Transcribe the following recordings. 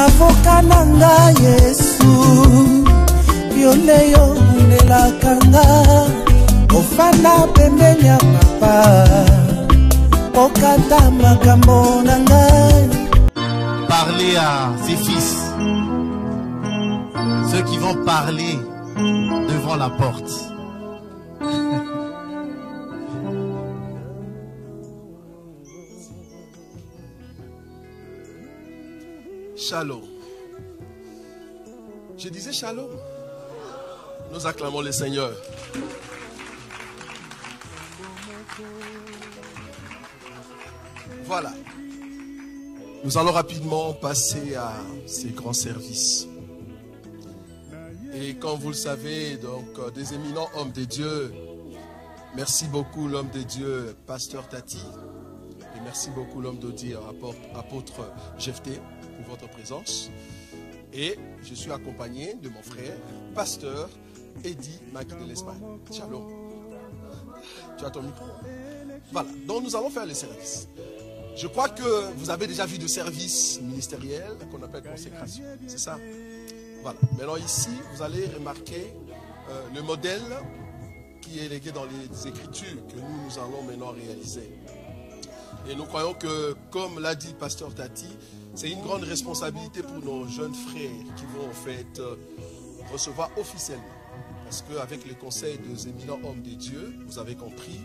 avocat nanga Yesu yoleyo nelakanga ofana pembeni ya papa okata makambo nanga. Parler à ses fils, ceux qui vont parler devant la porte. Shalom. Je disais shalom. Nous acclamons le Seigneur. Voilà. Nous allons rapidement passer à ces grands services. Et comme vous le savez, donc des éminents hommes de Dieu. Merci beaucoup l'homme de Dieu, Pasteur Tati. Et merci beaucoup l'homme de Dieu, apôtre Jephté, pour votre présence. Et je suis accompagné de mon frère, Pasteur Eddie Magui de l'Espagne. Shalom. Tu as ton micro? Voilà. Donc nous allons faire les services. Je crois que vous avez déjà vu de services ministériels qu'on appelle consécration. C'est ça? Voilà. Maintenant ici, vous allez remarquer le modèle qui est légué dans les Écritures que nous allons maintenant réaliser. Et nous croyons que, comme l'a dit Pasteur Tati, c'est une grande responsabilité pour nos jeunes frères qui vont en fait recevoir officiellement. Parce qu'avec les conseils des éminents hommes de Dieu, vous avez compris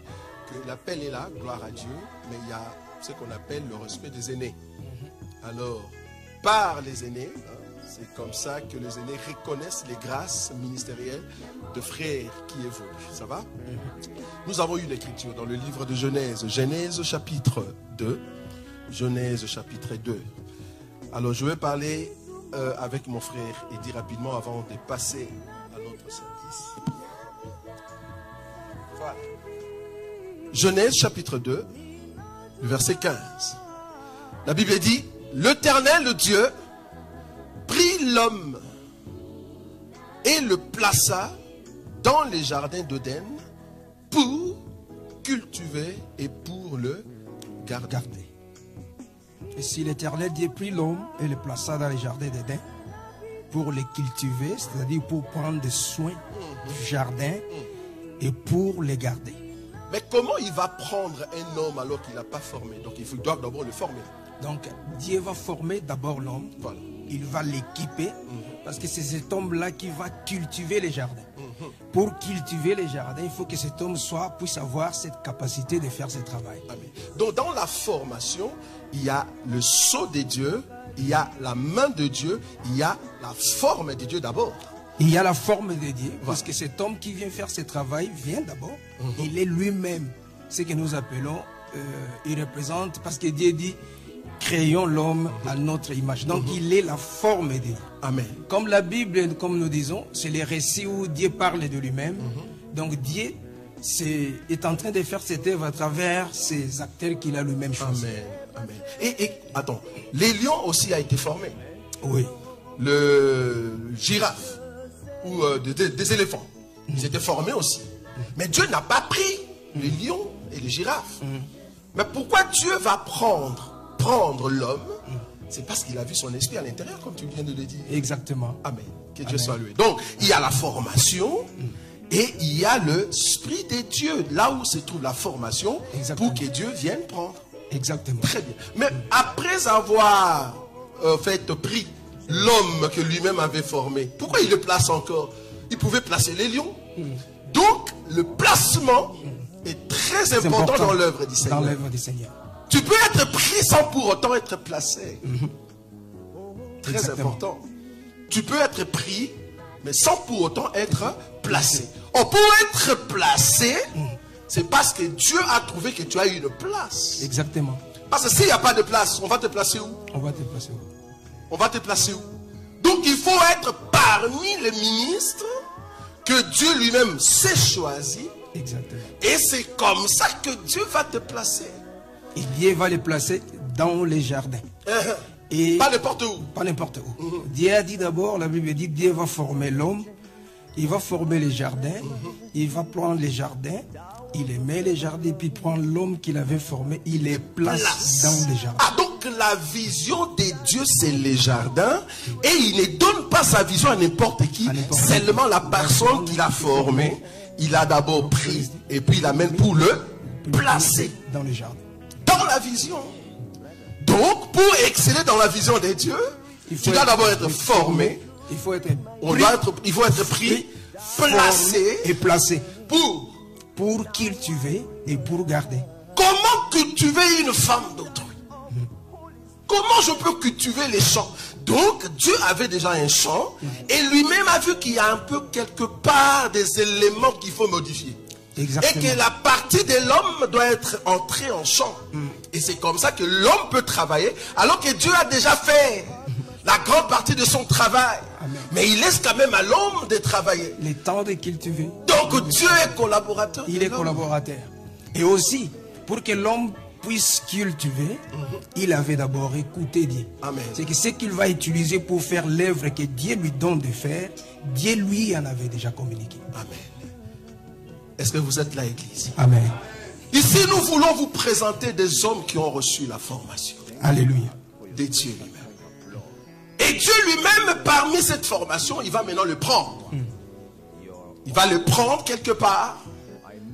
que l'appel est là, gloire à Dieu, mais il y a ce qu'on appelle le respect des aînés. Alors, par les aînés, c'est comme ça que les aînés reconnaissent les grâces ministérielles de frères qui évoluent. Ça va? Nous avons une écriture dans le livre de Genèse, Genèse chapitre 2. Genèse chapitre 2. Alors, je vais parler avec mon frère et dire rapidement avant de passer à notre service. Voilà. Genèse chapitre 2, verset 15. La Bible dit, l'Éternel, le Dieu, prit l'homme et le plaça dans les jardins d'Éden pour cultiver et pour le garder. Et si l'Éternel Dieu prit l'homme et le plaça dans les jardins d'Éden pour les cultiver, c'est-à-dire pour prendre soin du jardin et pour les garder. Mais comment il va prendre un homme alors qu'il n'a pas formé? Donc il doit d'abord le former. Donc Dieu va former d'abord l'homme. Voilà. Il va l'équiper parce que c'est cet homme-là qui va cultiver les jardins. Pour cultiver les jardins, il faut que cet homme puisse avoir cette capacité de faire ce travail. Amen. Donc dans la formation, il y a le sceau de Dieu, il y a la main de Dieu, il y a la forme de Dieu d'abord. Il y a la forme de Dieu, parce que cet homme qui vient faire ce travail vient d'abord. Il est lui-même ce que nous appelons, il représente, parce que Dieu dit, créons l'homme à notre image. Donc il est la forme de Dieu. Amen. Comme la Bible, comme nous disons, c'est les récits où Dieu parle de lui-même. Donc Dieu est en train de faire cette œuvre à travers ces acteurs qu'il a lui-même choisi. Amen. Amen. Et attends, les lions aussi a été formé. Oui. Le girafe ou des éléphants, ils étaient formés aussi. Mais Dieu n'a pas pris les lions et les girafes. Mais pourquoi Dieu va prendre l'homme? C'est parce qu'il a vu son esprit à l'intérieur, comme tu viens de le dire. Exactement. Amen. Que Dieu soit loué. Donc, il y a la formation et il y a l'esprit de Dieu. Là où se trouve la formation, pour que Dieu vienne prendre. Exactement. Très bien. Mais après avoir pris l'homme que lui-même avait formé, pourquoi il le place encore? Il pouvait placer les lions. Donc, le placement est très important dans l'œuvre du Seigneur. Dans l'œuvre du Seigneur. Tu peux être pris sans pour autant être placé. Très important. Tu peux être pris, mais sans pour autant être placé. Or, pour être placé, c'est parce que Dieu a trouvé que tu as une place. Exactement. Parce que s'il n'y a pas de place, on va te placer où? On va te placer où? On va te placer où? Donc il faut être parmi les ministres que Dieu lui-même s'est choisi. Exactement. Et c'est comme ça que Dieu va te placer. Et Dieu va les placer dans les jardins. Et pas n'importe où. Pas n'importe où. Dieu a dit d'abord, la Bible dit, Dieu va former l'homme. Il va former les jardins. Il va prendre les jardins. Il met les jardins, puis prend l'homme qu'il avait formé. Il les place dans les jardins. Ah, donc Donc la vision de Dieu, c'est les jardins. Et il ne donne pas sa vision à n'importe qui. Seulement la personne qu'il a formée. Il a d'abord pris et puis il l'amène pour le placer dans le jardin. Dans la vision. Donc pour exceller dans la vision de Dieu, tu dois d'abord être formé. Il faut être pris, placé et placé pour cultiver et pour garder. Comment cultiver une femme d'autrui? Comment je peux cultiver les champs? Donc Dieu avait déjà un champ et lui-même a vu qu'il y a un peu quelque part des éléments qu'il faut modifier. Exactement. Et que la partie de l'homme doit être entrée en champ. Et c'est comme ça que l'homme peut travailler alors que Dieu a déjà fait la grande partie de son travail. Amen. Mais il laisse quand même à l'homme de travailler. Le temps de cultiver. Donc Dieu est collaborateur. Il est collaborateur. Et aussi, pour que l'homme puisse cultiver, il avait d'abord écouté Dieu. C'est que ce qu'il va utiliser pour faire l'œuvre que Dieu lui donne de faire, Dieu lui en avait déjà communiqué. Amen. Est-ce que vous êtes là, Église? Amen. Ici, nous voulons vous présenter des hommes qui ont reçu la formation. Alléluia. De Dieu lui-même. Et Dieu lui-même, parmi cette formation, il va maintenant le prendre. Il va le prendre quelque part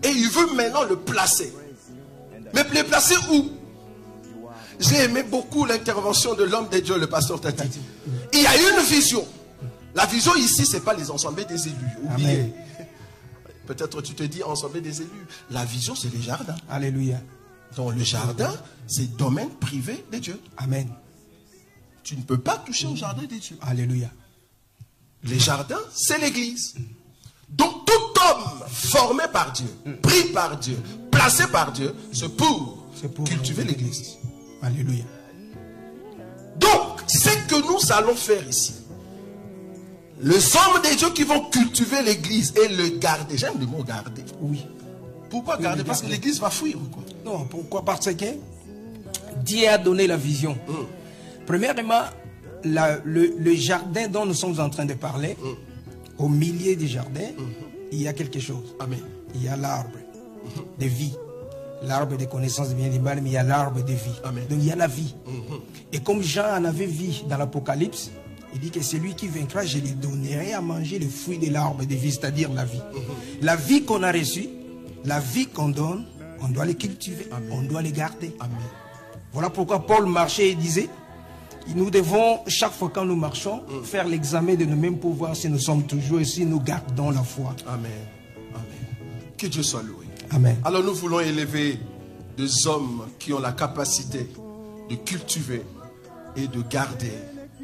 et il veut maintenant le placer. Mais le placer où? J'ai aimé beaucoup l'intervention de l'homme de Dieu, le pasteur Tati. Il y a une vision. La vision ici, ce n'est pas les assemblées des élus. Oubliez. Peut-être tu te dis assemblée des élus. La vision, c'est les jardins. Alléluia. Donc le jardin, c'est le domaine privé de Dieu. Amen. Tu ne peux pas toucher au jardin de Dieu. Alléluia. Les jardins, c'est l'église. Donc tout homme formé par Dieu, pris par Dieu, placé par Dieu, c'est pour cultiver l'église. Alléluia. Donc, ce que nous allons faire ici, les hommes de Dieu qui vont cultiver l'église et le garder. J'aime le mot garder. Oui. Pourquoi garder? Parce que l'église va fuir ou quoi? Non, pourquoi? Parce que Dieu a donné la vision. Premièrement, le jardin dont nous sommes en train de parler, au milieu du jardin, il y a quelque chose. Amen. Il y a l'arbre de vie. L'arbre de connaissance du bien et du mal, mais il y a l'arbre de vie. Amen. Donc il y a la vie. Et comme Jean en avait vu dans l'Apocalypse, il dit que celui qui vaincra, je lui donnerai à manger le fruit de l'arbre de vie, c'est-à-dire la vie. La vie qu'on a reçue, la vie qu'on donne, on doit les cultiver, on doit les garder. Amen. Voilà pourquoi Paul marchait et disait, nous devons, chaque fois quand nous marchons, faire l'examen de nous-mêmes pour voir si nous sommes toujours et si nous gardons la foi. Amen. Amen. Que Dieu soit loué. Amen. Alors nous voulons élever des hommes qui ont la capacité de cultiver et de garder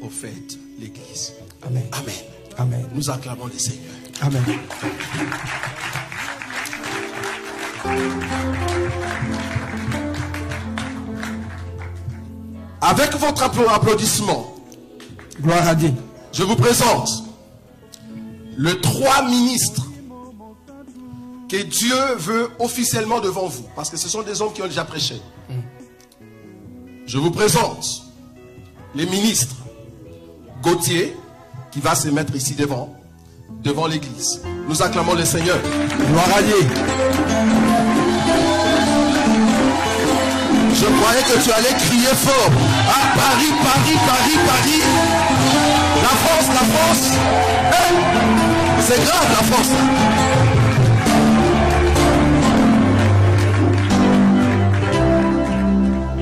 au fait l'église. Amen. Amen. Amen. Nous acclamons le Seigneur. Amen. Avec votre applaudissement, gloire à Dieu. Je vous présente les 3 ministres que Dieu veut officiellement devant vous. Parce que ce sont des hommes qui ont déjà prêché. Je vous présente les ministres. Gauthier, qui va se mettre ici devant l'église. Nous acclamons le Seigneur. Gloire à Dieu. Je croyais que tu allais crier fort. Ah, Paris, Paris, Paris, Paris. La France. Hey, c'est grave, la France.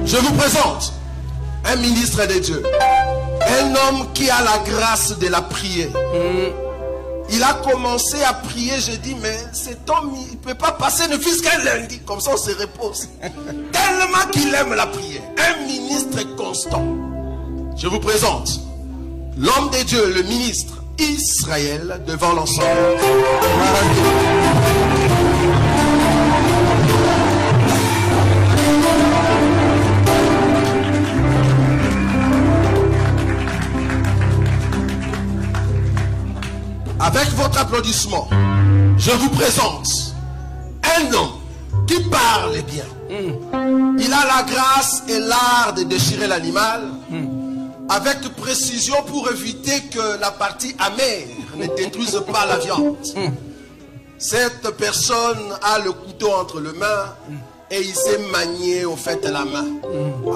Je vous présente un ministre de Dieu. Un homme qui a la grâce de la prière. Il a commencé à prier. J'ai dit, mais cet homme, il ne peut pas passer ne fût-ce qu'un lundi. Comme ça, on se repose. Tellement qu'il aime la prière. Un ministre constant. Je vous présente l'homme de Dieu, le ministre Israël, devant l'ensemble. Avec votre applaudissement, je vous présente un homme qui parle bien. Il a la grâce et l'art de déchirer l'animal avec précision pour éviter que la partie amère ne détruise pas la viande. Cette personne a le couteau entre les mains et il s'est manié au fait la main.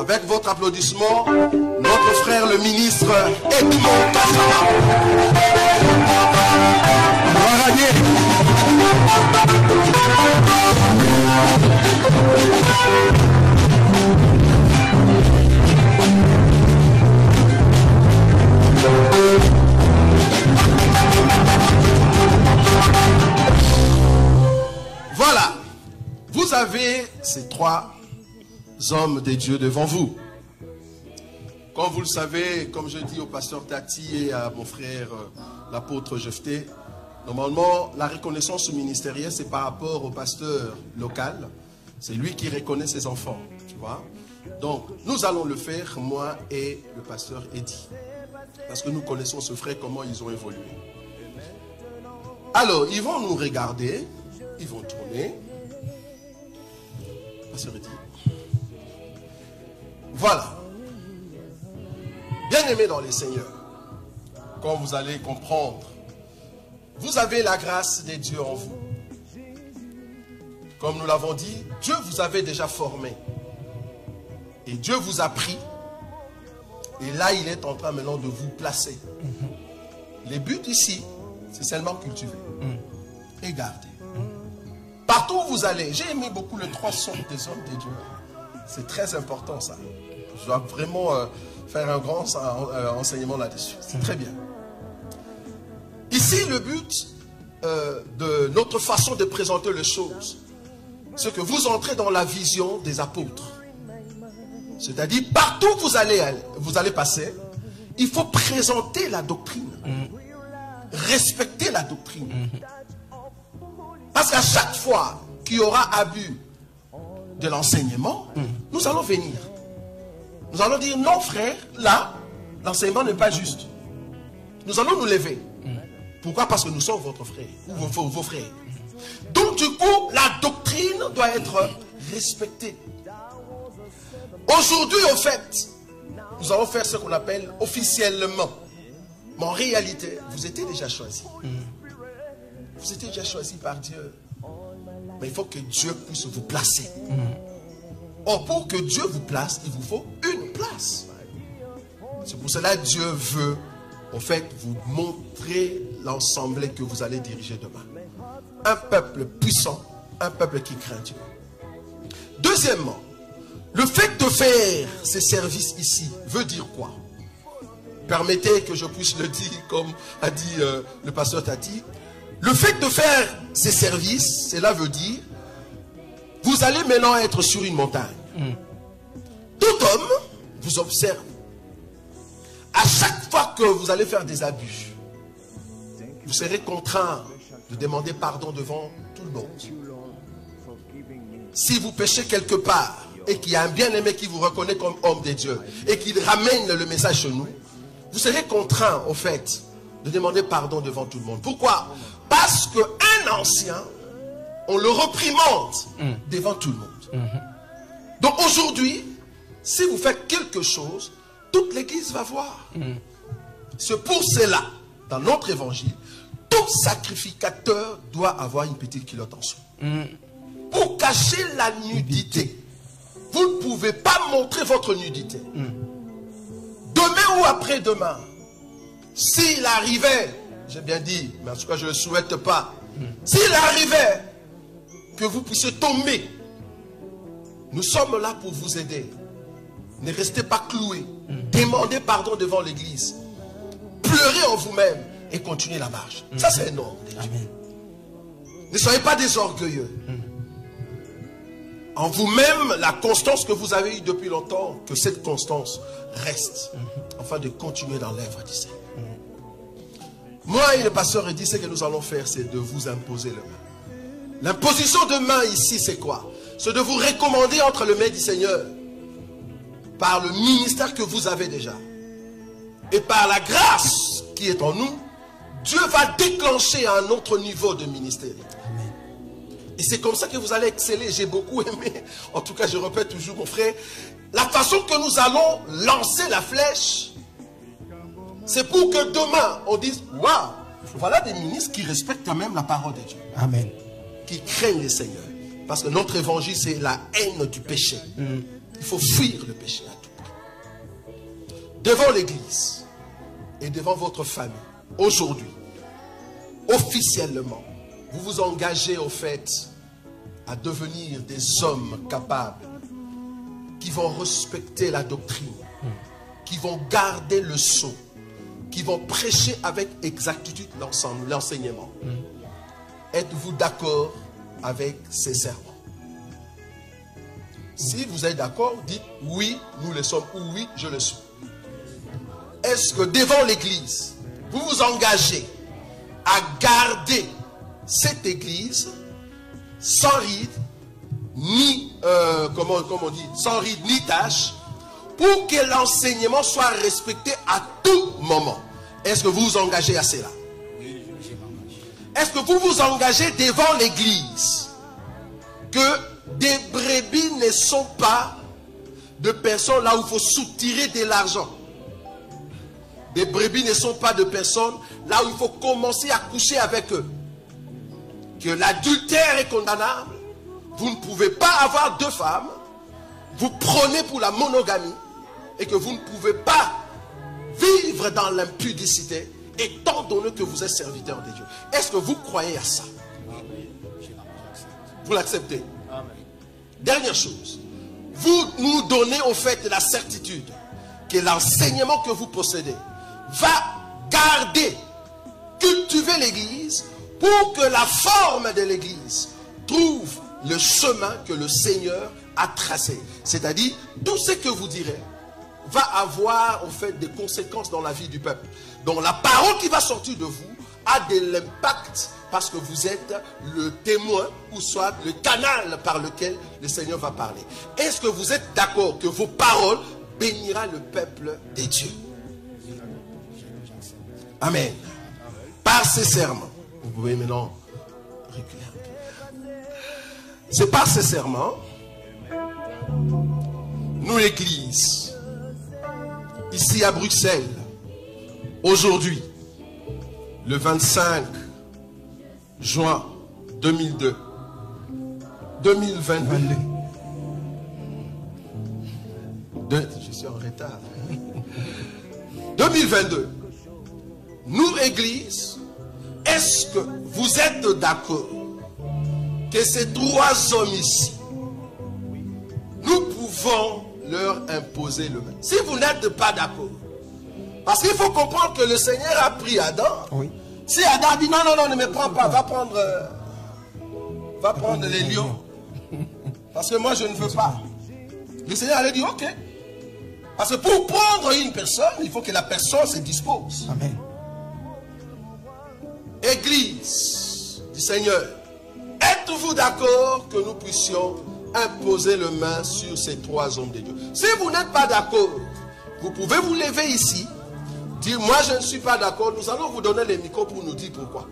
Avec votre applaudissement, notre frère le ministre Edmond Kassama. Gloire à Dieu. Voilà, vous avez ces trois hommes de Dieu devant vous. Comme vous le savez, comme je dis au pasteur Tati et à mon frère l'apôtre Jephté, normalement la reconnaissance ministérielle c'est par rapport au pasteur local. C'est lui qui reconnaît ses enfants, tu vois. Donc nous allons le faire, moi et le pasteur Eddy. Parce que nous connaissons ce frère, comment ils ont évolué. Alors, ils vont nous regarder. Ils vont tourner. Pasteur Eddy. Voilà. Bien aimés dans les seigneurs, comme vous allez comprendre, vous avez la grâce des dieux en vous. Comme nous l'avons dit, Dieu vous avait déjà formé. Et Dieu vous a pris. Et là, il est en train maintenant de vous placer. Les buts ici, c'est seulement cultiver et garder. Partout où vous allez, j'ai aimé beaucoup les trois sons des hommes de Dieu. C'est très important ça. Je dois vraiment faire un grand enseignement là-dessus. C'est très bien. Ici, le but de notre façon de présenter les choses, c'est que vous entrez dans la vision des apôtres. C'est-à-dire, partout où vous allez passer, il faut présenter la doctrine. Respecter la doctrine. Parce qu'à chaque fois qu'il y aura abus de l'enseignement, nous allons venir. Nous allons dire, non frère, là, l'enseignement n'est pas juste. Nous allons nous lever. Pourquoi? Parce que nous sommes votre frère, ou vos frères. Donc du coup, la doctrine doit être respectée. Aujourd'hui, au fait, nous allons faire ce qu'on appelle officiellement. Mais en réalité, vous étiez déjà choisi. Vous étiez déjà choisi par Dieu. Mais il faut que Dieu puisse vous placer. Or, pour que Dieu vous place, il vous faut une place. C'est pour cela que Dieu veut, en fait, vous montrer l'ensemble que vous allez diriger demain. Un peuple puissant, un peuple qui craint Dieu. Deuxièmement, le fait de faire ces services ici veut dire quoi? Permettez que je puisse le dire comme a dit le pasteur Tati. Le fait de faire ces services, cela veut dire, vous allez maintenant être sur une montagne. Tout homme vous observe. À chaque fois que vous allez faire des abus, vous serez contraint de demander pardon devant tout le monde. Si vous péchez quelque part, et qu'il y a un bien-aimé qui vous reconnaît comme homme de Dieu, et qu'il ramène le message chez nous, vous serez contraint, au fait, de demander pardon devant tout le monde. Pourquoi? Parce qu'un ancien, on le reprimande devant tout le monde. Donc aujourd'hui, si vous faites quelque chose, toute l'église va voir. C'est pour cela, dans notre évangile, tout sacrificateur doit avoir une petite culotte en dessous. Pour cacher la nudité. Vous ne pouvez pas montrer votre nudité. Demain ou après-demain, s'il arrivait, j'ai bien dit, mais en tout cas je ne le souhaite pas, s'il arrivait que vous puissiez tomber, nous sommes là pour vous aider. Ne restez pas cloués. Demandez pardon devant l'église. Pleurez en vous-même et continuez la marche. Ça c'est énorme. Ne soyez pas des orgueilleux. En vous-même, la constance que vous avez eue depuis longtemps, que cette constance reste, afin de continuer dans l'œuvre du Seigneur. Moi et le pasteur Eddy, ce que nous allons faire, c'est de vous imposer les mains. L'imposition de main ici, c'est quoi? C'est de vous recommander entre les mains du Seigneur, par le ministère que vous avez déjà, et par la grâce qui est en nous, Dieu va déclencher un autre niveau de ministère. Et c'est comme ça que vous allez exceller. J'ai beaucoup aimé, en tout cas je répète toujours mon frère, la façon que nous allons lancer la flèche, c'est pour que demain on dise, waouh, voilà des ministres qui respectent quand même la parole de Dieu. Amen. Qui craignent le Seigneur. Parce que notre évangile, c'est la haine du péché. Il faut fuir le péché à tout prix. Devant l'église et devant votre famille, aujourd'hui, officiellement, vous vous engagez au fait à devenir des hommes capables qui vont respecter la doctrine, qui vont garder le sceau, qui vont prêcher avec exactitude l'enseignement. Êtes-vous d'accord avec ces serments? Si vous êtes d'accord, dites oui, nous le sommes, ou oui, je le suis. Est-ce que devant l'église, vous vous engagez à garder cette église sans ride, ni, comment on dit, sans ride, ni tâche, pour que l'enseignement soit respecté à tout moment? Est-ce que vous vous engagez à cela? Est-ce que vous vous engagez devant l'église que des brebis ne sont pas de personnes là où il faut soutirer de l'argent? Des brebis ne sont pas de personnes là où il faut commencer à coucher avec eux. Que l'adultère est condamnable. Vous ne pouvez pas avoir deux femmes. Vous prenez pour la monogamie. Et que vous ne pouvez pas vivre dans l'impudicité, étant donné que vous êtes serviteur de Dieu. Est-ce que vous croyez à ça? Vous l'acceptez? Dernière chose. Vous nous donnez au fait la certitude que l'enseignement que vous possédez va garder, cultiver l'église pour que la forme de l'église trouve le chemin que le Seigneur a tracé. C'est-à-dire, tout ce que vous direz va avoir en fait des conséquences dans la vie du peuple. Donc la parole qui va sortir de vous a de l'impact parce que vous êtes le témoin ou soit le canal par lequel le Seigneur va parler. Est-ce que vous êtes d'accord que vos paroles bénira le peuple des dieux? Amen. Par ces serments, vous pouvez maintenant reculer un peu. C'est par ces serments, nous l'église, ici à Bruxelles, aujourd'hui, le 25 juin 2022, je suis en retard. 2022, nous, Église, est-ce que vous êtes d'accord que ces trois hommes ici, nous pouvons leur imposer le même? Si vous n'êtes pas d'accord, parce qu'il faut comprendre que le Seigneur a pris Adam. Oui. Si Adam dit non, ne me prends pas, va prendre les lions. Parce que moi je ne veux pas. Le Seigneur a dit ok. Parce que pour prendre une personne, il faut que la personne se dispose. Amen. Église du Seigneur, êtes-vous d'accord que nous puissions imposer le main sur ces trois hommes de Dieu? Si vous n'êtes pas d'accord, vous pouvez vous lever ici, dire moi je ne suis pas d'accord, nous allons vous donner les micros pour nous dire pourquoi.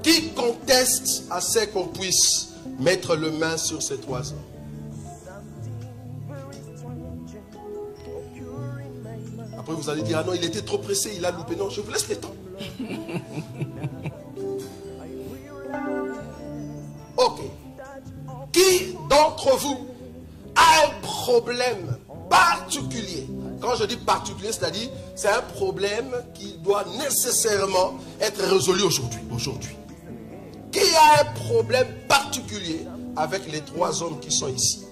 Qui conteste à ce qu'on puisse mettre le main sur ces trois hommes? Après vous allez dire ah non, il était trop pressé, il a loupé. Non, je vous laisse le temps. Ok. Qui d'entre vous a un problème particulier? Quand je dis particulier, c'est-à-dire c'est un problème qui doit nécessairement être résolu aujourd'hui. Qui a un problème particulier avec les trois hommes qui sont ici?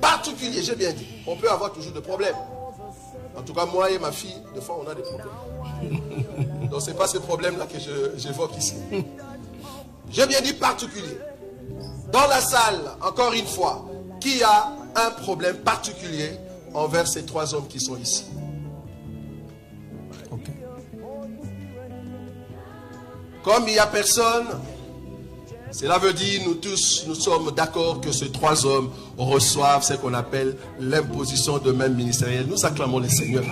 Particulier, j'ai bien dit. On peut avoir toujours des problèmes. En tout cas, moi et ma fille, des fois, on a des problèmes. Donc, ce n'est pas ce problème-là que j'évoque ici. J'ai bien dit particulier. Dans la salle, encore une fois, qui a un problème particulier envers ces trois hommes qui sont ici? Okay. Comme il n'y a personne, cela veut dire nous tous, nous sommes d'accord que ces trois hommes reçoivent ce qu'on appelle l'imposition de main ministérielle. Nous acclamons le Seigneur.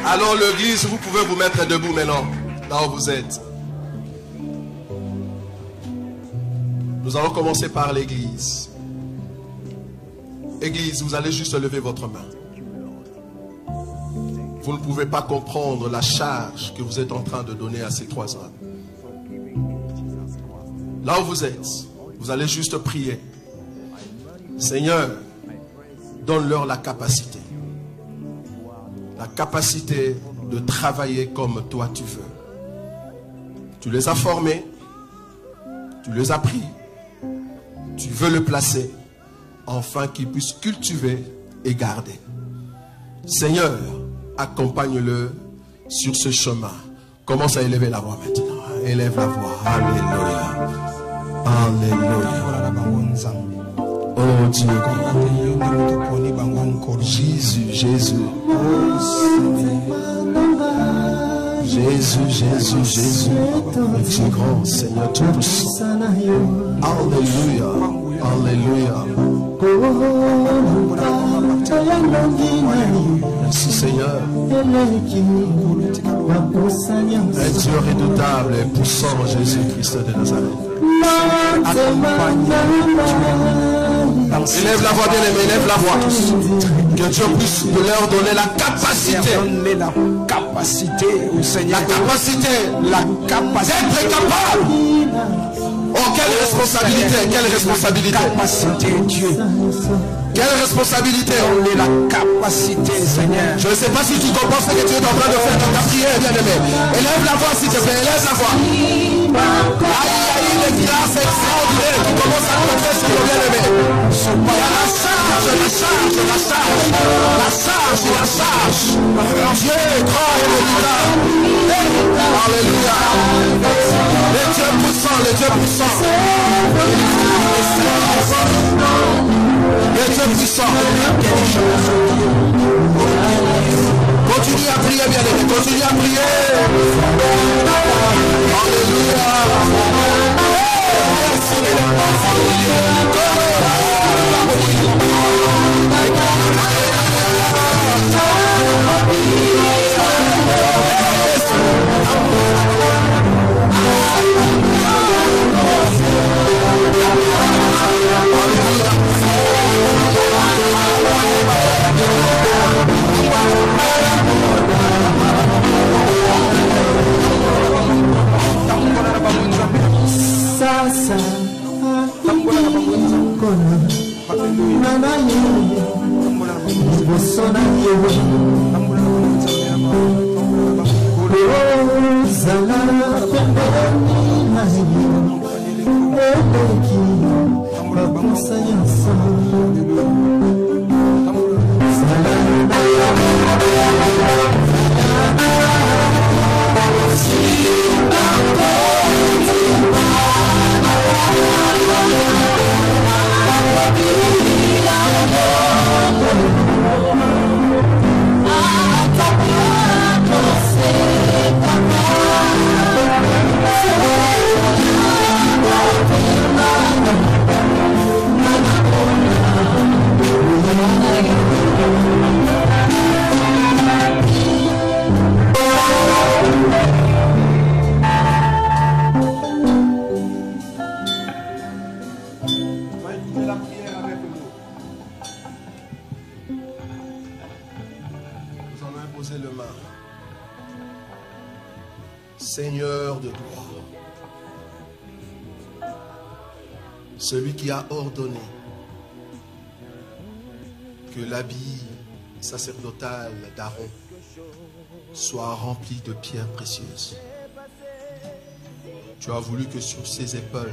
Alors l'église, vous pouvez vous mettre debout maintenant, là où vous êtes. Nous allons commencer par l'église. Église, vous allez juste lever votre main. Vous ne pouvez pas comprendre la charge que vous êtes en train de donner à ces 3 hommes. Là où vous êtes, vous allez juste prier. Seigneur, donne-leur la capacité. La capacité de travailler comme toi tu veux. Tu les as formés. Tu les as pris. Tu veux le placer. Afin qu'ils puissent cultiver et garder. Seigneur, accompagne-le sur ce chemin. Commence à élever la voix maintenant. Élève la voix. Alléluia. Alléluia. Oh Dieu. Jésus, Jésus. Jésus, Jésus, Jésus. Tu es grand, Seigneur Tout-Puissant. Alléluia. Alléluia. Merci Seigneur. Un Dieu redoutable et puissant, Jésus-Christ de Nazareth. Élève la voix, bien-aimé, élève la voix. Que Dieu puisse leur donner la capacité. Donner la capacité au Seigneur. La capacité d'être capable. Oh, quelle responsabilité, quelle responsabilité. Capacité, Dieu. Quelle responsabilité. Donner la capacité, Seigneur. Je ne sais pas si tu comprends ce que tu es en train de faire dans ta prière, bien-aimé. Élève la voix, s'il te plaît, élève la voix. Aïe, les grâces extraordinaires qui commencent à tomber sur le bien-aimé. La charge, la charge, la charge. La charge, la charge. Dieu est grand et redoutable. Alléluia. Les dieux puissants, les dieux puissants. Les dieux puissants. Continue à prier, bien-aimé. Continue à prier. Alléluia. Sasa Seigneur de gloire, celui qui a ordonné que l'habit sacerdotal d'Aaron soit rempli de pierres précieuses. Tu as voulu que sur ses épaules,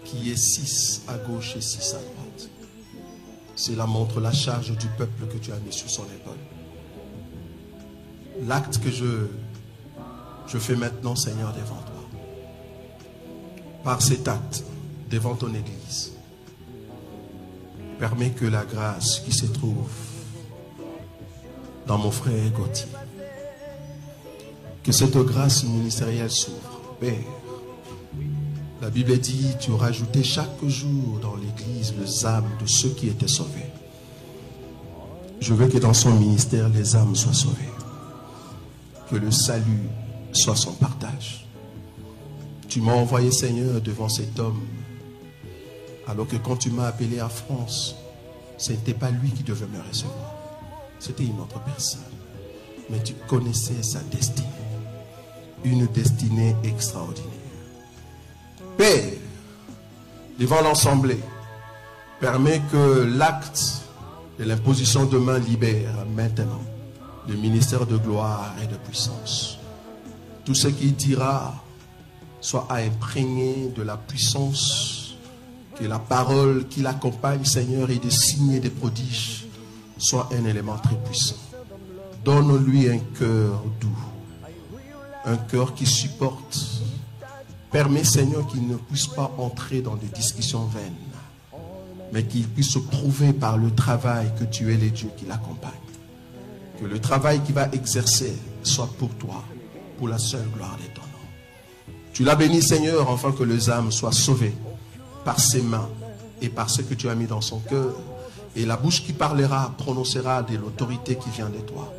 qu'il y ait 6 à gauche et 6 à droite. Cela montre la charge du peuple que tu as mis sur son épaule. L'acte que je fais maintenant, Seigneur, devant toi. Par cet acte, devant ton Église, permets que la grâce qui se trouve dans mon frère Gauthier, que cette grâce ministérielle s'ouvre. Père, la Bible dit, tu auras ajouté chaque jour dans l'Église les âmes de ceux qui étaient sauvés. Je veux que dans son ministère, les âmes soient sauvées. Que le salut soit son partage. Tu m'as envoyé, Seigneur, devant cet homme, alors que quand tu m'as appelé à France, ce n'était pas lui qui devait me recevoir. C'était une autre personne. mais tu connaissais sa destinée. Une destinée extraordinaire. Père, devant l'Assemblée, permet que l'acte de l'imposition de main libère maintenant le ministère de gloire et de puissance. Tout ce qu'il dira soit à imprégner de la puissance, que la parole qui l'accompagne, Seigneur, et des signes et des prodiges soit un élément très puissant. Donne-lui un cœur doux, un cœur qui supporte. Permets, Seigneur, qu'il ne puisse pas entrer dans des discussions vaines, mais qu'il puisse se prouver par le travail que tu es le Dieu qui l'accompagne. Que le travail qu'il va exercer soit pour toi, pour la seule gloire de ton nom. Tu l'as béni, Seigneur, afin que les âmes soient sauvées par ses mains et par ce que tu as mis dans son cœur. Et la bouche qui parlera prononcera de l'autorité qui vient de toi,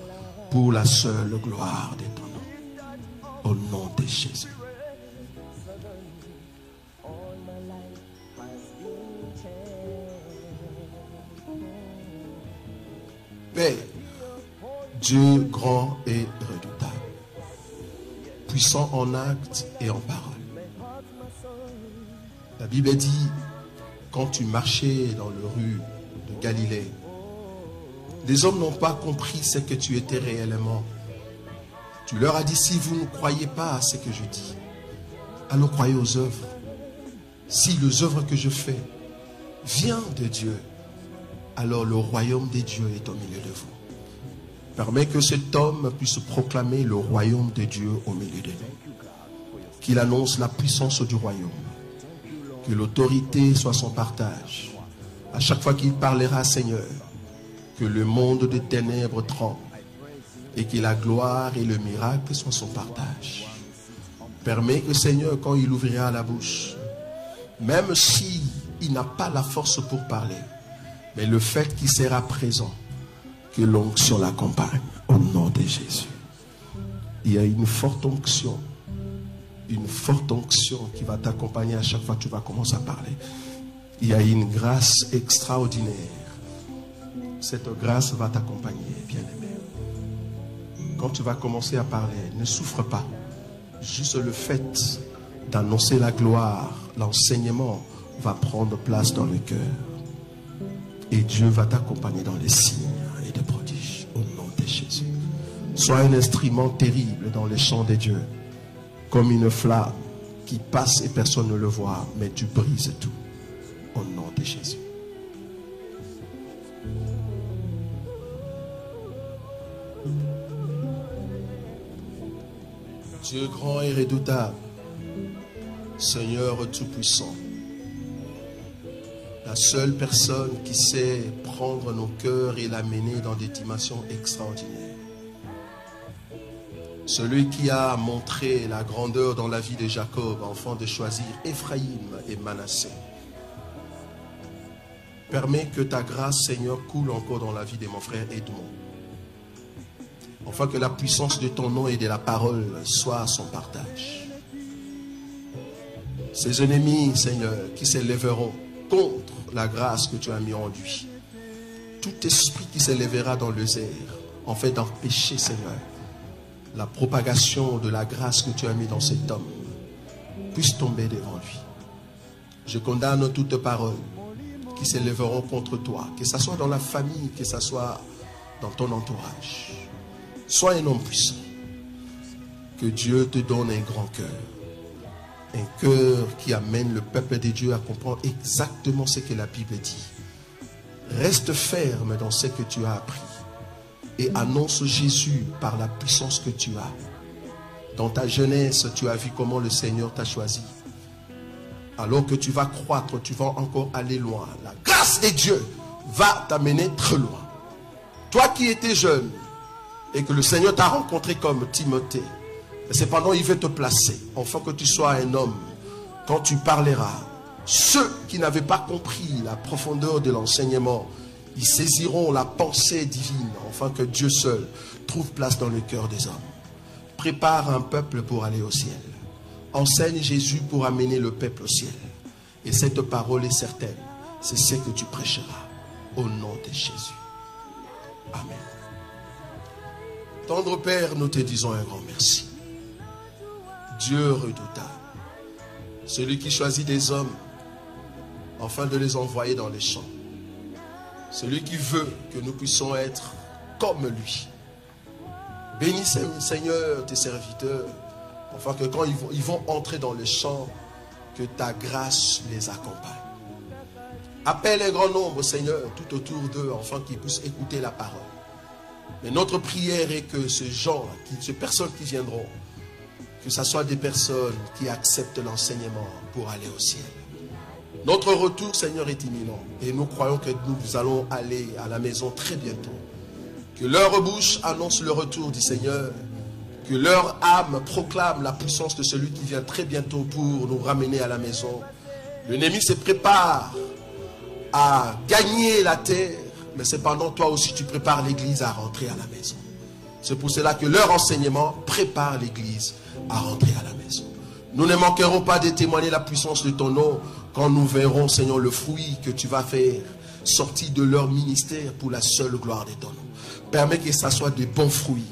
pour la seule gloire de ton nom. Au nom de Jésus. Père, Dieu grand et redoutable, puissant en actes et en paroles. La Bible dit, quand tu marchais dans les rues de Galilée, les hommes n'ont pas compris ce que tu étais réellement. Tu leur as dit, si vous ne croyez pas à ce que je dis, alors croyez aux œuvres. Si les œuvres que je fais viennent de Dieu, alors le royaume de Dieu est au milieu de vous. Permets que cet homme puisse proclamer le royaume de Dieu au milieu de nous. Qu'il annonce la puissance du royaume. Que l'autorité soit son partage. À chaque fois qu'il parlera, Seigneur, que le monde des ténèbres tremble. Et que la gloire et le miracle soient son partage. Permets que, Seigneur, quand il ouvrira la bouche, même s'il n'a pas la force pour parler, mais le fait qu'il sera présent, que l'onction l'accompagne au nom de Jésus. Il y a une forte onction qui va t'accompagner à chaque fois que tu vas commencer à parler. Il y a une grâce extraordinaire. Cette grâce va t'accompagner, bien-aimé. Quand tu vas commencer à parler, ne souffre pas. Juste le fait d'annoncer la gloire, l'enseignement va prendre place dans le cœur. Et Dieu va t'accompagner dans les signes et les prodiges au nom de Jésus. Sois un instrument terrible dans les champs de Dieu, comme une flamme qui passe et personne ne le voit, mais tu brises tout au nom de Jésus. Dieu grand et redoutable, Seigneur tout-puissant, la seule personne qui sait prendre nos cœurs et l'amener dans des dimensions extraordinaires. Celui qui a montré la grandeur dans la vie de Jacob, enfant de choisir Ephraïm et Manassé. Permets que ta grâce, Seigneur, coule encore dans la vie de mon frère Edmond. Afin que la puissance de ton nom et de la parole soit à son partage. Ses ennemis, Seigneur, qui s'élèveront contre la grâce que tu as mis en lui. Tout esprit qui s'élèvera dans les airs, en fait d'empêcher, Seigneur, la propagation de la grâce que tu as mis dans cet homme, puisse tomber devant lui. Je condamne toutes paroles qui s'élèveront contre toi, que ce soit dans la famille, que ce soit dans ton entourage. Sois un homme puissant. Que Dieu te donne un grand cœur. Un cœur qui amène le peuple de Dieu à comprendre exactement ce que la Bible dit. Reste ferme dans ce que tu as appris. Et annonce Jésus par la puissance que tu as. Dans ta jeunesse, tu as vu comment le Seigneur t'a choisi. Alors que tu vas croître, tu vas encore aller loin. La grâce de Dieu va t'amener très loin. Toi qui étais jeune et que le Seigneur t'a rencontré comme Timothée, et cependant il veut te placer, afin que tu sois un homme. Quand tu parleras, ceux qui n'avaient pas compris la profondeur de l'enseignement, ils saisiront la pensée divine, afin que Dieu seul trouve place dans le cœur des hommes. Prépare un peuple pour aller au ciel. Enseigne Jésus pour amener le peuple au ciel. Et cette parole est certaine. C'est ce que tu prêcheras au nom de Jésus. Amen. Tendre Père, nous te disons un grand merci. Dieu redoutable, celui qui choisit des hommes afin de les envoyer dans les champs. Celui qui veut que nous puissions être comme lui. Bénis, Seigneur, tes serviteurs, afin que quand ils vont entrer dans les champs, que ta grâce les accompagne. Appelle un grand nombre, Seigneur, tout autour d'eux, afin qu'ils puissent écouter la parole. Mais notre prière est que ces personnes qui viendront, que ce soit des personnes qui acceptent l'enseignement pour aller au ciel. Notre retour, Seigneur, est imminent. Et nous croyons que nous allons aller à la maison très bientôt. Que leur bouche annonce le retour du Seigneur. Que leur âme proclame la puissance de celui qui vient très bientôt pour nous ramener à la maison. L'ennemi se prépare à gagner la terre. Mais cependant, toi aussi, tu prépares l'église à rentrer à la maison. C'est pour cela que leur enseignement prépare l'église à rentrer à la maison. Nous ne manquerons pas de témoigner la puissance de ton nom quand nous verrons, Seigneur, le fruit que tu vas faire sortir de leur ministère pour la seule gloire de ton nom. Permets que ça soit des bons fruits,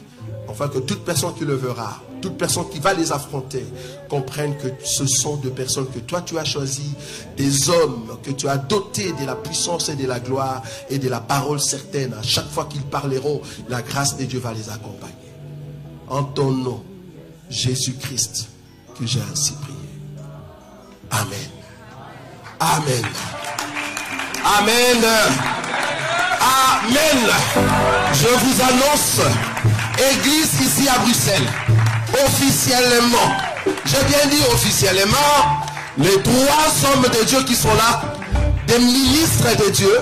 afin que toute personne qui le verra, toute personne qui va les affronter, comprenne que ce sont des personnes que toi tu as choisies, des hommes que tu as dotés de la puissance et de la gloire et de la parole certaine. À chaque fois qu'ils parleront, la grâce de Dieu va les accompagner. En ton nom, Jésus-Christ, que j'ai ainsi prié. Amen. Amen. Amen. Amen. Je vous annonce, église ici à Bruxelles, officiellement, j'ai bien dit officiellement, les trois hommes de Dieu qui sont là, des ministres de Dieu,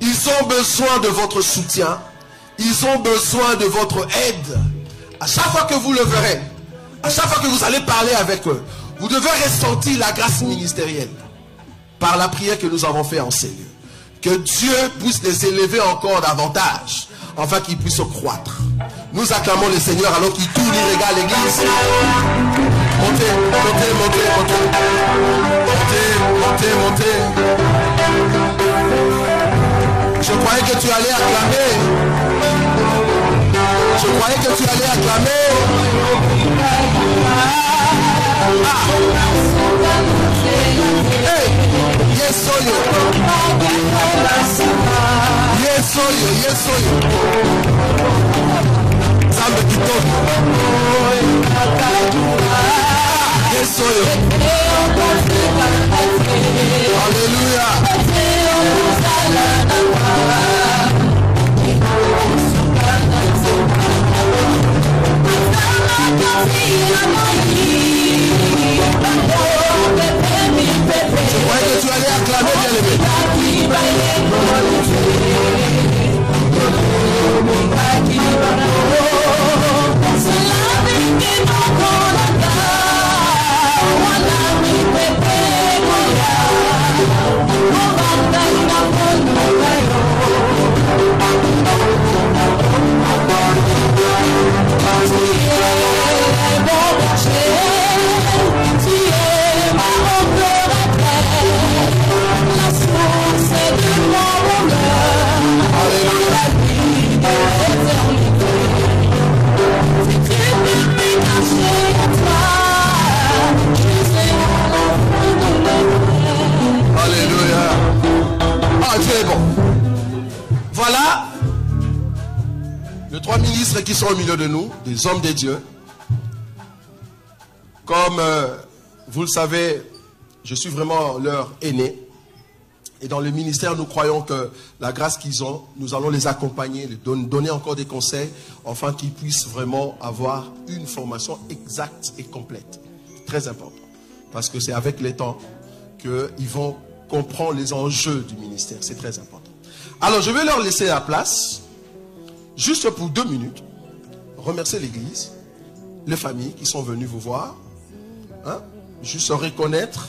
ils ont besoin de votre soutien, ils ont besoin de votre aide. À chaque fois que vous le verrez, à chaque fois que vous allez parler avec eux, vous devez ressentir la grâce ministérielle par la prière que nous avons fait en ces lieux. Que Dieu puisse les élever encore davantage, afin qu'ils puissent croître. Nous acclamons le Seigneur alors qu'il tourne, il regarde l'église. Montez, montez, montez, montez. Montez, montez, montez. Je croyais que tu allais acclamer. Je croyais que tu allais acclamer. Hey, yes, soy yo. Yes, soy yo, yes, soy yo. Zambe kitoki. Yes, soy yo. Hallelujah. Je croyais que tu allais acclamer, bien aimé. Voilà les trois ministres qui sont au milieu de nous, des hommes de Dieu. Comme vous le savez, je suis vraiment leur aîné. Et dans le ministère, nous croyons que la grâce qu'ils ont, nous allons les accompagner, les donner encore des conseils, afin qu'ils puissent vraiment avoir une formation exacte et complète. Très important. Parce que c'est avec le temps qu'ils vont comprendre les enjeux du ministère. C'est très important. Alors, je vais leur laisser la place, juste pour 2 minutes, remercier l'église, les familles qui sont venues vous voir, hein, juste reconnaître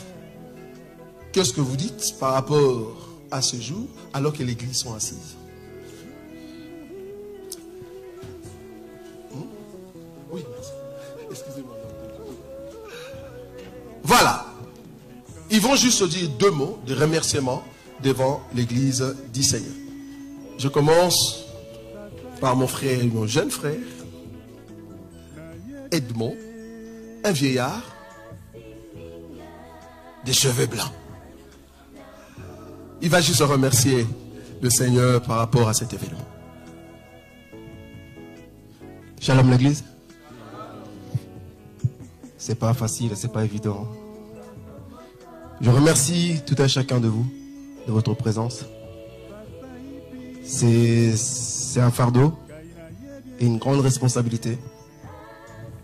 qu'est-ce que vous dites par rapport à ce jour, alors que l'église sont assises. Oui, excusez-moi. Voilà. Ils vont juste dire 2 mots de remerciement devant l'église du Seigneur. Je commence par mon frère, mon jeune frère, Edmond, un vieillard, des cheveux blancs. Il va juste remercier le Seigneur par rapport à cet événement. Shalom l'église. C'est pas facile, c'est pas évident. Je remercie tout un chacun de vous, de votre présence. C'est un fardeau et une grande responsabilité.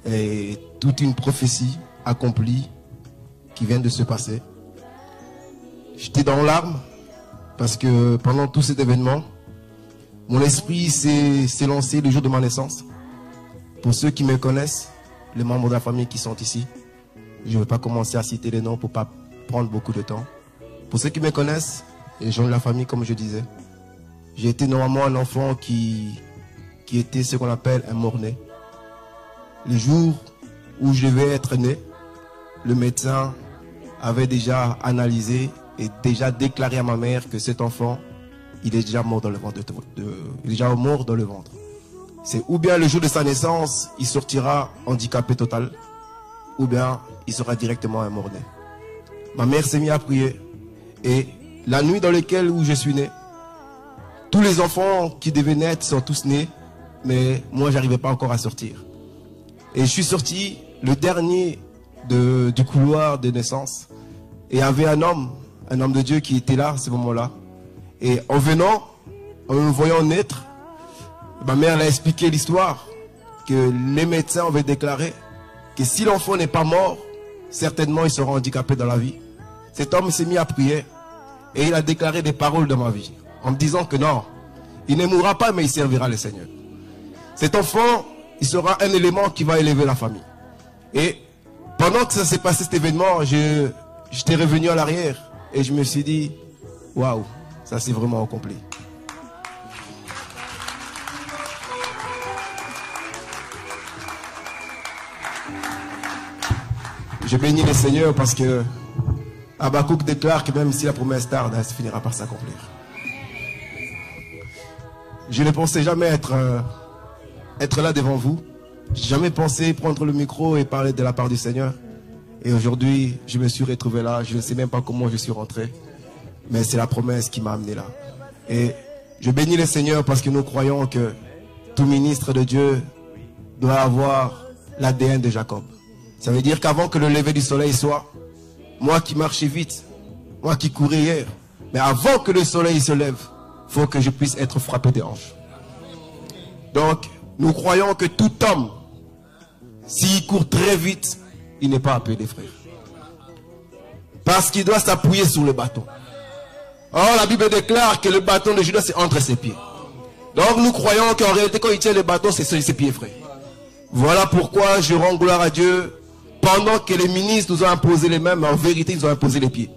Et toute une prophétie accomplie qui vient de se passer. J'étais dans larmes parce que pendant tout cet événement, mon esprit s'est lancé le jour de ma naissance. Pour ceux qui me connaissent, les membres de la famille qui sont ici, je ne vais pas commencer à citer les noms pour ne pas prendre beaucoup de temps. Pour ceux qui me connaissent, les gens de la famille, comme je disais, j'ai été normalement un enfant qui était ce qu'on appelle un mort-né. Le jour où je devais être né, le médecin avait déjà analysé et déjà déclaré à ma mère que cet enfant, il est déjà mort dans le ventre. Il est déjà mort dans le ventre. C'est ou bien le jour de sa naissance, il sortira handicapé total, ou bien il sera directement un mort-né. Ma mère s'est mise à prier et la nuit dans laquelle où je suis né, tous les enfants qui devaient naître sont tous nés, mais moi j'arrivais pas encore à sortir. Et je suis sorti le dernier du couloir de naissance et il y avait un homme de Dieu qui était là à ce moment-là. Et en venant, en me voyant naître, ma mère l'a expliqué l'histoire que les médecins avaient déclaré que si l'enfant n'est pas mort, certainement il sera handicapé dans la vie. Cet homme s'est mis à prier et il a déclaré des paroles dans ma vie en me disant que non, il ne mourra pas mais il servira le Seigneur. Cet enfant, il sera un élément qui va élever la famille. Et pendant que ça s'est passé cet événement, j'étais revenu à l'arrière et je me suis dit, waouh, ça s'est vraiment accompli. Je bénis le Seigneur parce que Habakkuk déclare que même si la promesse tarde, elle finira par s'accomplir. Je ne pensais jamais être là devant vous. Je n'ai jamais pensé prendre le micro et parler de la part du Seigneur. Et aujourd'hui, je me suis retrouvé là. Je ne sais même pas comment je suis rentré. Mais c'est la promesse qui m'a amené là. Et je bénis le Seigneur parce que nous croyons que tout ministre de Dieu doit avoir l'ADN de Jacob. Ça veut dire qu'avant que le lever du soleil soit, moi qui marchais vite, moi qui courais hier, mais avant que le soleil se lève, il faut que je puisse être frappé des hanches. Donc, nous croyons que tout homme, s'il court très vite, il n'est pas appelé frère. Parce qu'il doit s'appuyer sur le bâton. Or, la Bible déclare que le bâton de Judas, c'est entre ses pieds. Donc, nous croyons qu'en réalité, quand il tient le bâton, c'est sur ses pieds, frère. Voilà pourquoi je rends gloire à Dieu. Pendant que les ministres nous ont imposé les mains, mais en vérité, ils ont imposé les pieds.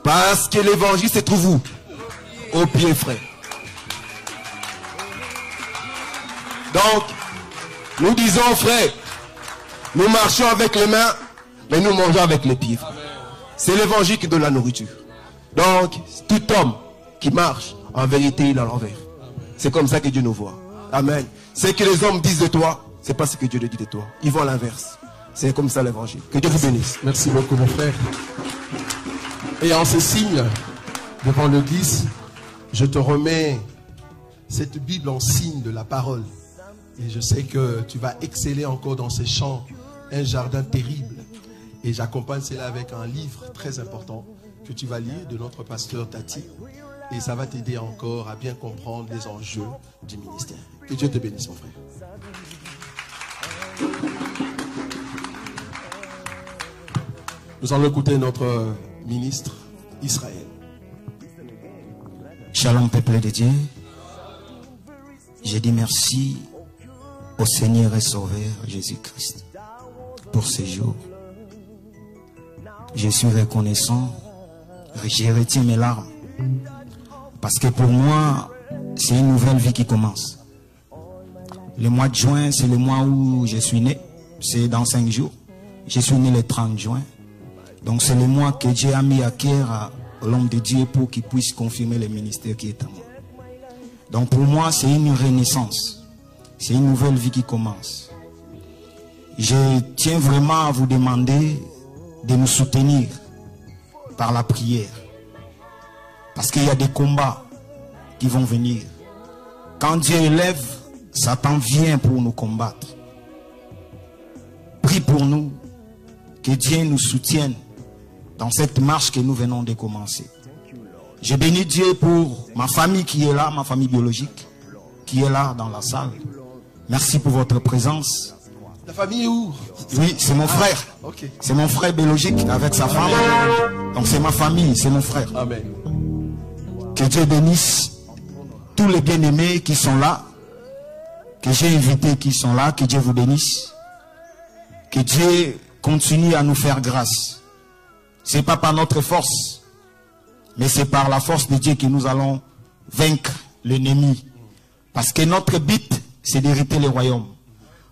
Parce que l'évangile se trouve où? Aux pieds, frère. Donc, nous disons, frère, nous marchons avec les mains, mais nous mangeons avec les pieds. C'est l'évangile qui donne la nourriture. Donc, tout homme qui marche, en vérité, il est à l'envers. C'est comme ça que Dieu nous voit. Amen. Ce que les hommes disent de toi, c'est pas ce que Dieu dit de toi. Ils vont à l'inverse. C'est comme ça l'évangile. Que Dieu vous bénisse. Merci beaucoup, mon frère. Et en ce signe, devant l'église, je te remets cette Bible en signe de la parole. Et je sais que tu vas exceller encore dans ces champs, un jardin terrible. Et j'accompagne cela avec un livre très important que tu vas lire de notre pasteur Tati. Et ça va t'aider encore à bien comprendre les enjeux du ministère. Que Dieu te bénisse, mon frère. Nous allons écouter notre ministre Israël. Shalom, peuple de Dieu. Je dis merci au Seigneur et Sauveur Jésus-Christ pour ce jour. Je suis reconnaissant. J'ai retiré mes larmes. Parce que pour moi, c'est une nouvelle vie qui commence. Le mois de juin, c'est le mois où je suis né. C'est dans 5 jours. Je suis né le 30 juin. Donc c'est le mois que Dieu a mis à cœur à l'homme de Dieu pour qu'il puisse confirmer le ministère qui est à moi. Donc pour moi, c'est une renaissance. C'est une nouvelle vie qui commence. je tiens vraiment à vous demander de nous soutenir par la prière. Parce qu'il y a des combats qui vont venir. Quand Dieu élève, Satan vient pour nous combattre. Prie pour nous, que Dieu nous soutienne dans cette marche que nous venons de commencer. Je bénis Dieu pour ma famille qui est là, ma famille biologique, qui est là dans la salle. Merci pour votre présence. La famille est où? Oui, c'est mon frère. Ok. C'est mon frère biologique avec sa femme. Donc c'est ma famille, c'est mon frère. Amen. Que Dieu bénisse tous les bien-aimés qui sont là, que j'ai invités qui sont là, que Dieu vous bénisse. Que Dieu continue à nous faire grâce. Ce n'est pas par notre force, mais c'est par la force de Dieu que nous allons vaincre l'ennemi. Parce que notre but, c'est d'hériter le royaume.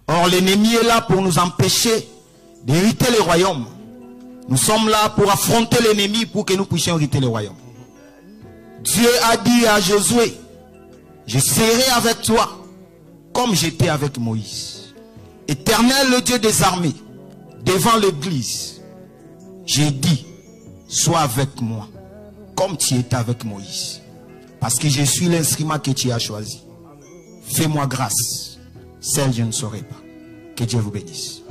Or, l'ennemi est là pour nous empêcher d'hériter le royaume. Nous sommes là pour affronter l'ennemi pour que nous puissions hériter le royaume. Dieu a dit à Josué, je serai avec toi comme j'étais avec Moïse. Éternel, le Dieu des armées, devant l'église, j'ai dit, sois avec moi comme tu étais avec Moïse. Parce que je suis l'instrument que tu as choisi. Fais-moi grâce. Seul je ne saurais pas. Que Dieu vous bénisse.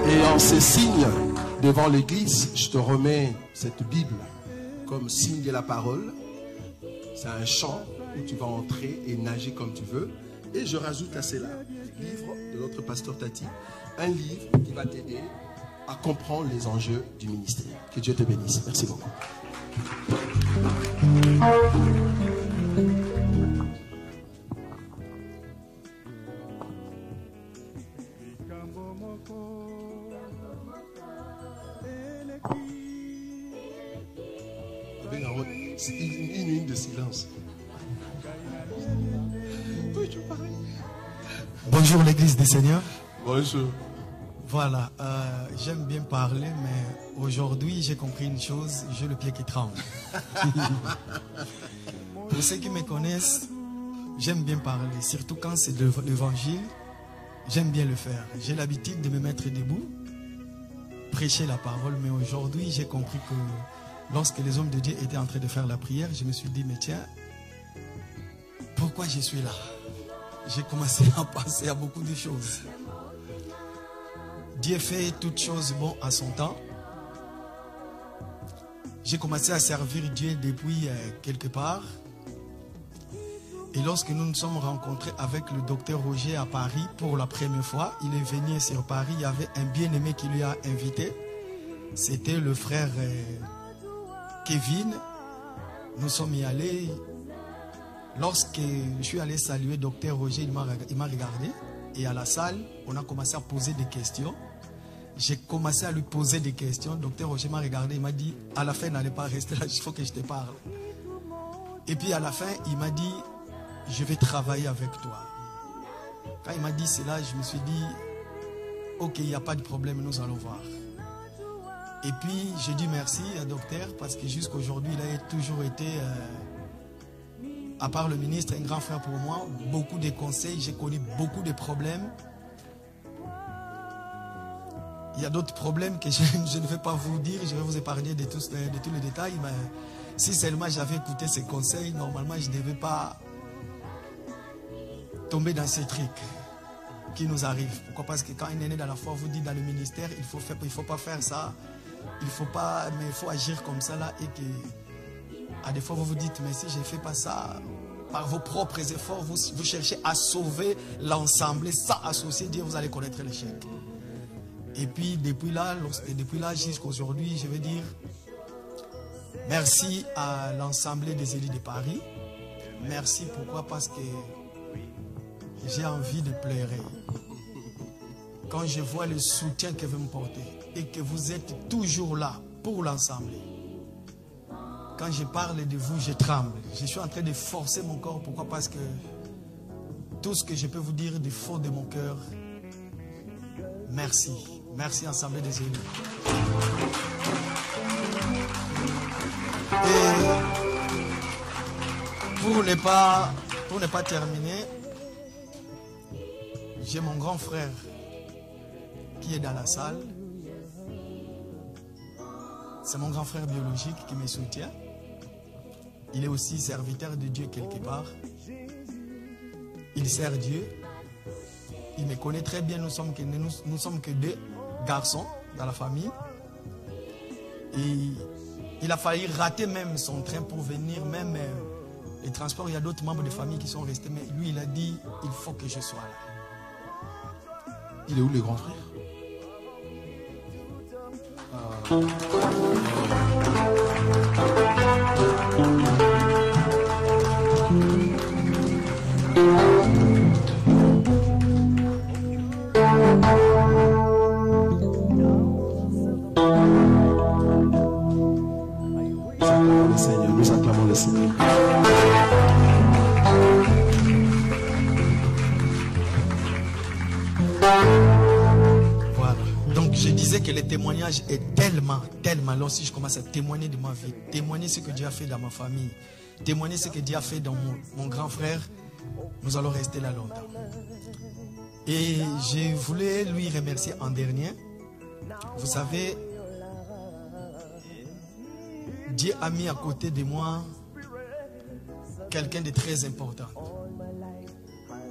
Et en ces signes devant l'église, je te remets cette Bible comme signe de la parole. C'est un champ où tu vas entrer et nager comme tu veux. Et je rajoute à cela, le livre de notre pasteur Tati, un livre qui va t'aider à comprendre les enjeux du ministère. Que Dieu te bénisse. Merci beaucoup. C'est une minute de silence. Oui, tu parles. Bonjour l'église des Seigneurs. Bonjour. Voilà, j'aime bien parler, mais aujourd'hui j'ai compris une chose, j'ai le pied qui tremble. Pour ceux qui me connaissent, j'aime bien parler, surtout quand c'est de l'évangile, j'aime bien le faire. J'ai l'habitude de me mettre debout, prêcher la parole, mais aujourd'hui j'ai compris que lorsque les hommes de Dieu étaient en train de faire la prière, je me suis dit, mais tiens, pourquoi je suis là? J'ai commencé à penser à beaucoup de choses. Dieu fait toutes choses bon à son temps. J'ai commencé à servir Dieu depuis quelque part. Et lorsque nous nous sommes rencontrés avec le docteur Roger à Paris pour la première fois, il est venu sur Paris, il y avait un bien-aimé qui lui a invité. C'était le frère Kevin. Nous sommes y allés. Lorsque je suis allé saluer docteur Roger, il m'a regardé. Et à la salle, on a commencé à poser des questions. J'ai commencé à lui poser des questions. Docteur Roger m'a regardé, il m'a dit, à la fin, n'allez pas rester là, il faut que je te parle. Et puis à la fin, il m'a dit, je vais travailler avec toi. Quand il m'a dit cela, je me suis dit, ok, il n'y a pas de problème, nous allons voir. Et puis, j'ai dit merci à docteur parce que jusqu'aujourd'hui, il a toujours été, à part le ministre, un grand frère pour moi. Beaucoup de conseils, j'ai connu beaucoup de problèmes. Il y a d'autres problèmes que je ne vais pas vous dire, je vais vous épargner de tous les détails. Mais si seulement j'avais écouté ces conseils, normalement, je ne devais pas tomber dans ces trucs qui nous arrivent. Pourquoi? Parce que quand un aîné dans la foi vous dit dans le ministère, il faut pas faire ça, il faut agir comme ça là, et que à des fois vous vous dites, mais si je ne fais pas ça, par vos propres efforts, vous cherchez à sauver l'ensemble, sans associer Dieu, vous allez connaître l'échec. Et puis depuis là jusqu'à aujourd'hui, je veux dire merci à l'Assemblée des élus de Paris. Merci, pourquoi? Parce que j'ai envie de pleurer quand je vois le soutien que vous me portez et que vous êtes toujours là pour l'Assemblée. Quand je parle de vous, je tremble. Je suis en train de forcer mon corps. Pourquoi? Parce que tout ce que je peux vous dire du fond de mon cœur, merci. Merci, Assemblée des élus. Et Pour ne pas terminer, j'ai mon grand frère qui est dans la salle. C'est mon grand frère biologique qui me soutient. Il est aussi serviteur de Dieu quelque part. Il sert Dieu. Il me connaît très bien. Nous sommes que deux garçons dans la famille. Et il a failli rater même son train pour venir, même les transports. Il y a d'autres membres de famille qui sont restés. Mais lui, il a dit, il faut que je sois là. Il est où le grand frère? Nous acclamons le Seigneur. Voilà. Donc je disais que le témoignage est tellement, alors si je commence à témoigner de ma vie, témoigner ce que Dieu a fait dans ma famille, témoigner ce que Dieu a fait dans mon grand frère, nous allons rester là longtemps. Et je voulais lui remercier en dernier. Vous savez, Dieu a mis à côté de moi quelqu'un de très important.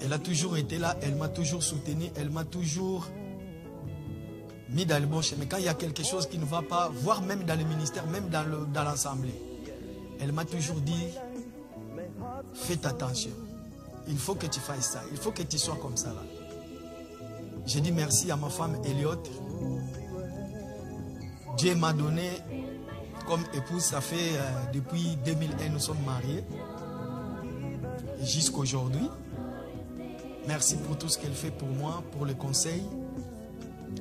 Elle a toujours été là, elle m'a toujours soutenu, elle m'a toujours mis dans le bon chemin. Quand il y a quelque chose qui ne va pas, voire même dans le ministère, même dans l'assemblée, elle m'a toujours dit, faites attention, il faut que tu fasses ça, il faut que tu sois comme ça là. J'ai dit merci à ma femme Elliot. Dieu m'a donné comme épouse, ça fait depuis 2001 nous sommes mariés jusqu'à aujourd'hui. Merci pour tout ce qu'elle fait pour moi, pour le conseil.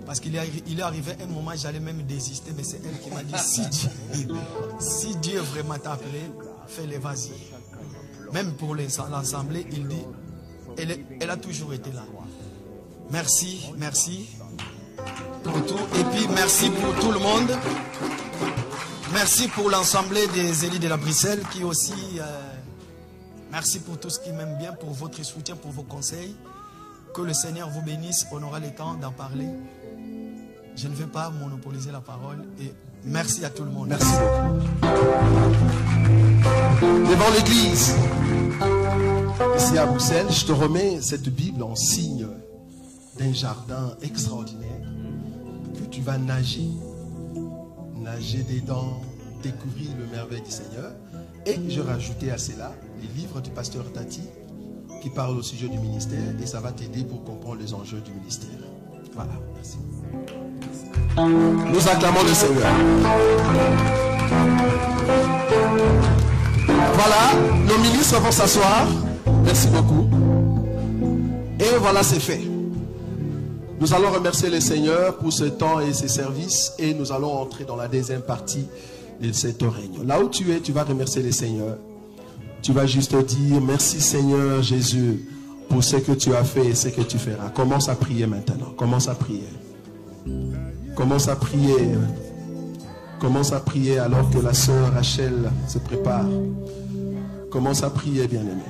Parce qu'il est arrivé un moment, j'allais même désister, mais c'est elle qui m'a dit, si Dieu vraiment t'a appelé, fais-le, vas-y. Même pour l'assemblée, il dit, elle a toujours été là. Merci, merci pour tout. Et puis merci pour tout le monde. Merci pour l'ensemble des élus de la Bruxelles qui aussi... merci pour tout ce qui m'aime bien, pour votre soutien, pour vos conseils. Que le Seigneur vous bénisse. On aura le temps d'en parler. Je ne vais pas monopoliser la parole. Et merci à tout le monde. Merci beaucoup. Devant l'église, ici à Bruxelles, je te remets cette Bible en signe d'un jardin extraordinaire que tu vas nager dedans, découvrir le merveille du Seigneur. Et je rajoutais à cela les livres du pasteur Tati qui parlent au sujet du ministère et ça va t'aider pour comprendre les enjeux du ministère. Voilà, merci. Nous acclamons le Seigneur. Voilà, nos ministres vont s'asseoir. Merci beaucoup. Et voilà, c'est fait. Nous allons remercier le Seigneur pour ce temps et ses services et nous allons entrer dans la deuxième partie de cette réunion. Là où tu es, tu vas remercier le Seigneur. Tu vas juste dire merci Seigneur Jésus pour ce que tu as fait et ce que tu feras. Commence à prier maintenant. Commence à prier. Commence à prier. Commence à prier alors que la sœur Rachel se prépare. Commence à prier, bien-aimé.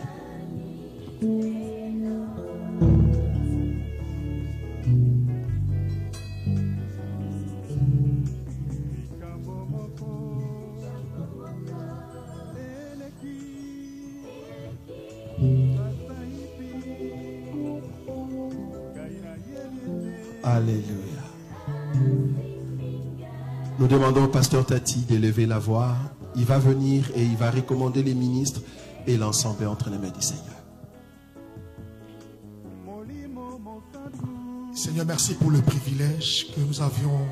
Alléluia. Nous demandons au pasteur Tati d'élever la voix. Il va venir et il va recommander les ministres et l'ensemble entre les mains du Seigneur. Seigneur, merci pour le privilège que nous avions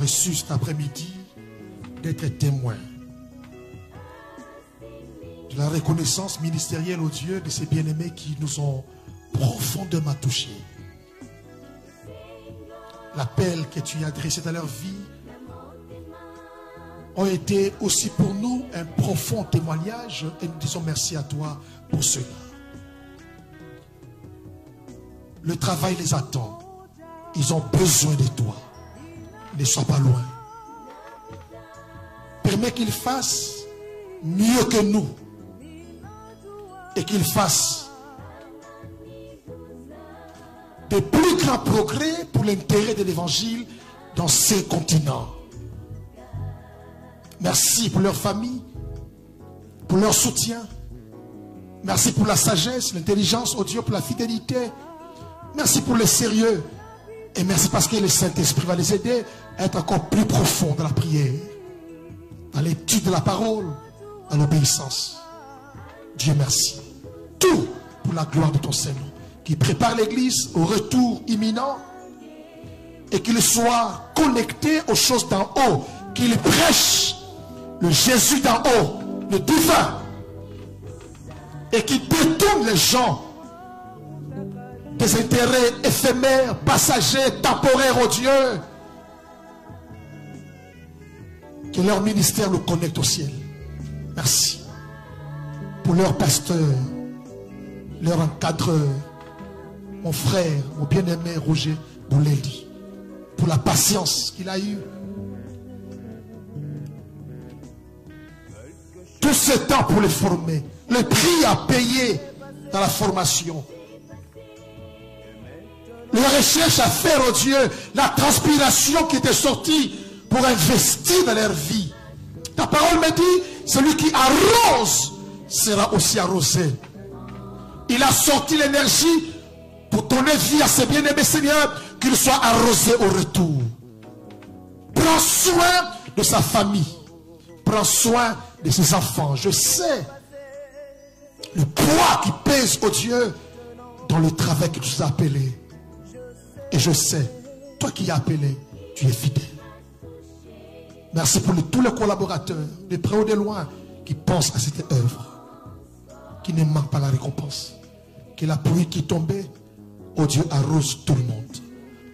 reçu cet après-midi d'être témoins de la reconnaissance ministérielle au Dieu de ces bien-aimés qui nous ont profondément touchés. L'appel que tu as adressé dans leur vie ont été aussi pour nous un profond témoignage et nous disons merci à toi pour cela. Le travail les attend. Ils ont besoin de toi. Ne sois pas loin. Permets qu'ils fassent mieux que nous. et qu'il fasse des plus grands progrès pour l'intérêt de l'évangile dans ces continents. Merci pour leur famille, pour leur soutien. Merci pour la sagesse, l'intelligence, oh Dieu, pour la fidélité. Merci pour le sérieux. Et merci parce que le Saint-Esprit va les aider à être encore plus profonds dans la prière, dans l'étude de la parole, dans l'obéissance. Dieu merci. Tout pour la gloire de ton Seigneur, qui prépare l'Église au retour imminent et qu'il soit connecté aux choses d'en haut, qu'il prêche le Jésus d'en haut, le divin, et qu'il détourne les gens des intérêts éphémères, passagers, temporaires, oh Dieu. Que leur ministère le connecte au ciel. Merci pour leur pasteur, leur encadreur, mon frère, mon bien-aimé Roger Bouleldi, pour la patience qu'il a eue. Tout ce temps pour les former, le prix à payer dans la formation, les recherches à faire, oh Dieu, la transpiration qui était sortie pour investir dans leur vie. Ta parole me dit, celui qui arrose sera aussi arrosé. Il a sorti l'énergie pour donner vie à ses bien-aimés, Seigneur, qu'il soit arrosé au retour. Prends soin de sa famille. Prends soin de ses enfants. Je sais le poids qui pèse, oh Dieu, dans le travail que tu nous as appelé. Et je sais, toi qui as appelé, tu es fidèle. Merci pour tous les collaborateurs, de près ou de loin, qui pensent à cette œuvre, qui ne manquent pas la récompense. Que la pluie qui tombait, oh Dieu, arrose tout le monde.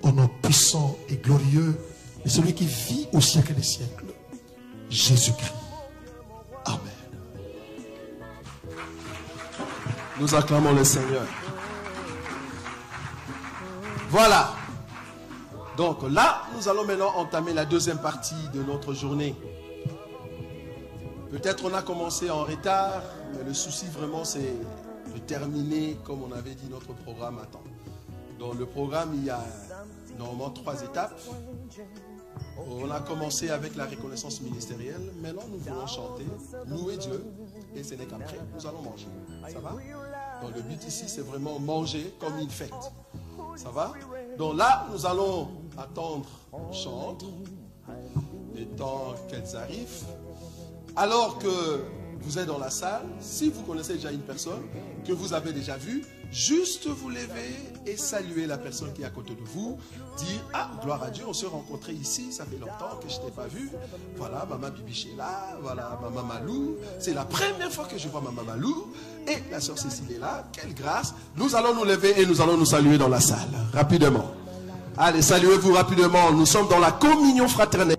Au nom puissant et glorieux de celui qui vit au siècle des siècles, Jésus-Christ. Amen. Nous acclamons le Seigneur. Voilà. Donc là, nous allons maintenant entamer la deuxième partie de notre journée. Peut-être on a commencé en retard, mais le souci vraiment c'est de terminer comme on avait dit notre programme à temps. Dans le programme, il y a normalement 3 étapes. On a commencé avec la reconnaissance ministérielle. Maintenant, nous voulons chanter, louer Dieu. Et ce n'est qu'après, nous allons manger. Ça va? Donc le but ici, c'est vraiment manger comme une fête. Ça va? Donc là, nous allons attendre qu'on chante, le temps qu'elles arrivent. Alors que vous êtes dans la salle, si vous connaissez déjà une personne que vous avez déjà vue, juste vous lever et saluer la personne qui est à côté de vous. Dire, ah, gloire à Dieu, on s'est rencontrés ici, ça fait longtemps que je ne t'ai pas vu. Voilà, maman Bibiche est là, voilà, maman Malou. C'est la première fois que je vois maman Malou. Et la sœur Cécile est là, quelle grâce. Nous allons nous lever et nous allons nous saluer dans la salle, rapidement. Allez, saluez-vous rapidement, nous sommes dans la communion fraternelle.